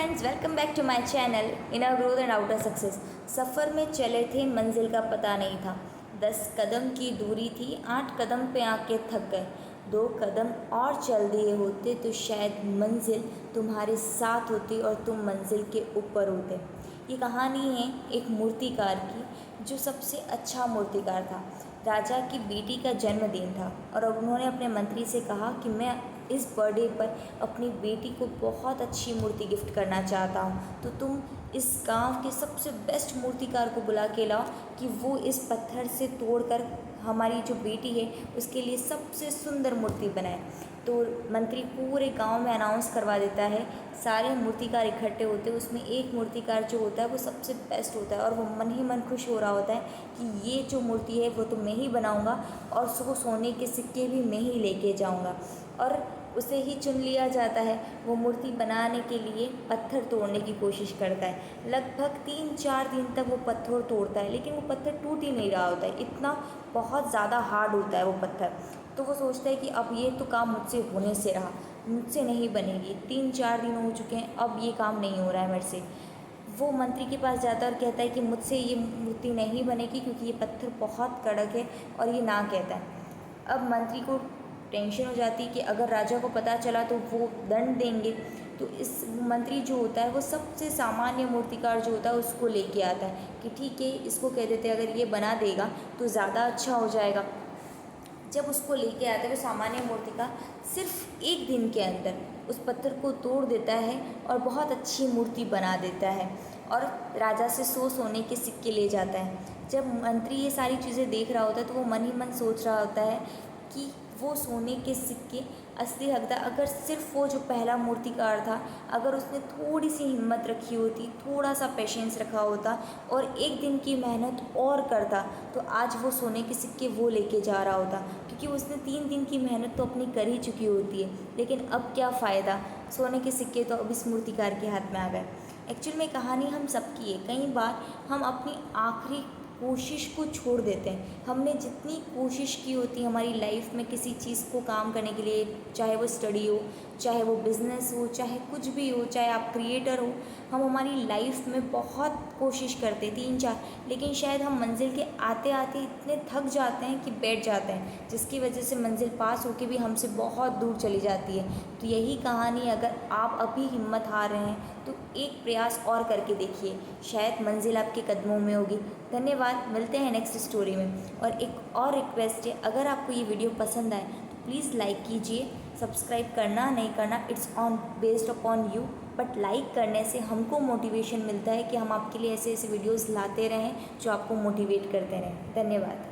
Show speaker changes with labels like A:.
A: Friends, welcome back to my channel inner growth and outer success. सफ़र में चले थे, मंजिल का पता नहीं था। 10 कदम की दूरी थी, 8 कदम पे आके थक गए। 2 कदम और चल दिए होते तो शायद मंजिल तुम्हारे साथ होती और तुम मंजिल के ऊपर होते। ये कहानी है एक मूर्तिकार की, जो सबसे अच्छा मूर्तिकार था। राजा की बेटी का जन्मदिन था और अब उन्होंने अपने मंत्री से कहा कि मैं इस बर्थडे पर अपनी बेटी को बहुत अच्छी मूर्ति गिफ्ट करना चाहता हूँ, तो तुम इस गांव के सबसे बेस्ट मूर्तिकार को बुला के लाओ कि वो इस पत्थर से तोड़कर हमारी जो बेटी है उसके लिए सबसे सुंदर मूर्ति बनाए। तो मंत्री पूरे गांव में अनाउंस करवा देता है, सारे मूर्तिकार इकट्ठे होते हैं। उसमें एक मूर्तिकार जो होता है वो सबसे बेस्ट होता है और वो मन ही मन खुश हो रहा होता है कि ये जो मूर्ति है वो तो मैं ही बनाऊंगा और उसको सोने के सिक्के भी मैं ही लेके जाऊंगा। और उसे ही चुन लिया जाता है। वो मूर्ति बनाने के लिए पत्थर तोड़ने की कोशिश करता है। लगभग 3-4 दिन तक वो पत्थर तोड़ता है, लेकिन वो पत्थर टूट ही नहीं रहा होता है, इतना बहुत ज़्यादा हार्ड होता है वो पत्थर। तो वो सोचता है कि अब ये तो काम मुझसे होने से रहा, मुझसे नहीं बनेगी। 3-4 दिन हो चुके हैं, अब ये काम नहीं हो रहा है मेरे से। वो मंत्री के पास जाता है और कहता है कि मुझसे ये मूर्ति नहीं बनेगी क्योंकि ये पत्थर बहुत कड़क है, और ये ना कहता है। अब मंत्री को टेंशन हो जाती है कि अगर राजा को पता चला तो वो दंड देंगे। तो इस मंत्री जो होता है वो सबसे सामान्य मूर्तिकार जो होता है उसको लेके आता है कि ठीक है, इसको कह देते हैं अगर ये बना देगा तो ज़्यादा अच्छा हो जाएगा। जब उसको लेके आता है वो सामान्य मूर्तिकार सिर्फ 1 दिन के अंदर उस पत्थर को तोड़ देता है और बहुत अच्छी मूर्ति बना देता है और राजा से 100 सोने के सिक्के ले जाता है। जब मंत्री ये सारी चीज़ें देख रहा होता है तो वो मन ही मन सोच रहा होता है कि वो सोने के सिक्के असली हकदार, अगर सिर्फ वो जो पहला मूर्तिकार था, अगर उसने थोड़ी सी हिम्मत रखी होती, थोड़ा सा पेशेंस रखा होता और 1 दिन की मेहनत और करता, तो आज वो सोने के सिक्के वो लेके जा रहा होता। क्योंकि उसने 3 दिन की मेहनत तो अपनी कर ही चुकी होती है, लेकिन अब क्या फ़ायदा, सोने के सिक्के तो अब इस मूर्तिकार के हाथ में आ गए। एक्चुअल में कहानी हम सबकी है। कई बार हम अपनी आखिरी कोशिश को छोड़ देते हैं। हमने जितनी कोशिश की होती है हमारी लाइफ में किसी चीज़ को काम करने के लिए, चाहे वो स्टडी हो, चाहे वो बिज़नेस हो, चाहे कुछ भी हो, चाहे आप क्रिएटर हो, हम हमारी लाइफ में बहुत कोशिश करते हैं 3-4, लेकिन शायद हम मंजिल के आते आते इतने थक जाते हैं कि बैठ जाते हैं, जिसकी वजह से मंजिल पास होके भी हमसे बहुत दूर चली जाती है। तो यही कहानी, अगर आप अभी हिम्मत हार रहे हैं तो एक प्रयास और करके देखिए, शायद मंजिल आपके कदमों में होगी। धन्यवाद, मिलते हैं नेक्स्ट स्टोरी में। और एक और रिक्वेस्ट है, अगर आपको ये वीडियो पसंद आए तो प्लीज़ लाइक कीजिए। सब्सक्राइब करना नहीं करना it's on based upon you, but like करने से हमको मोटिवेशन मिलता है कि हम आपके लिए ऐसे ऐसे वीडियोज़ लाते रहें जो आपको मोटिवेट करते रहें। धन्यवाद।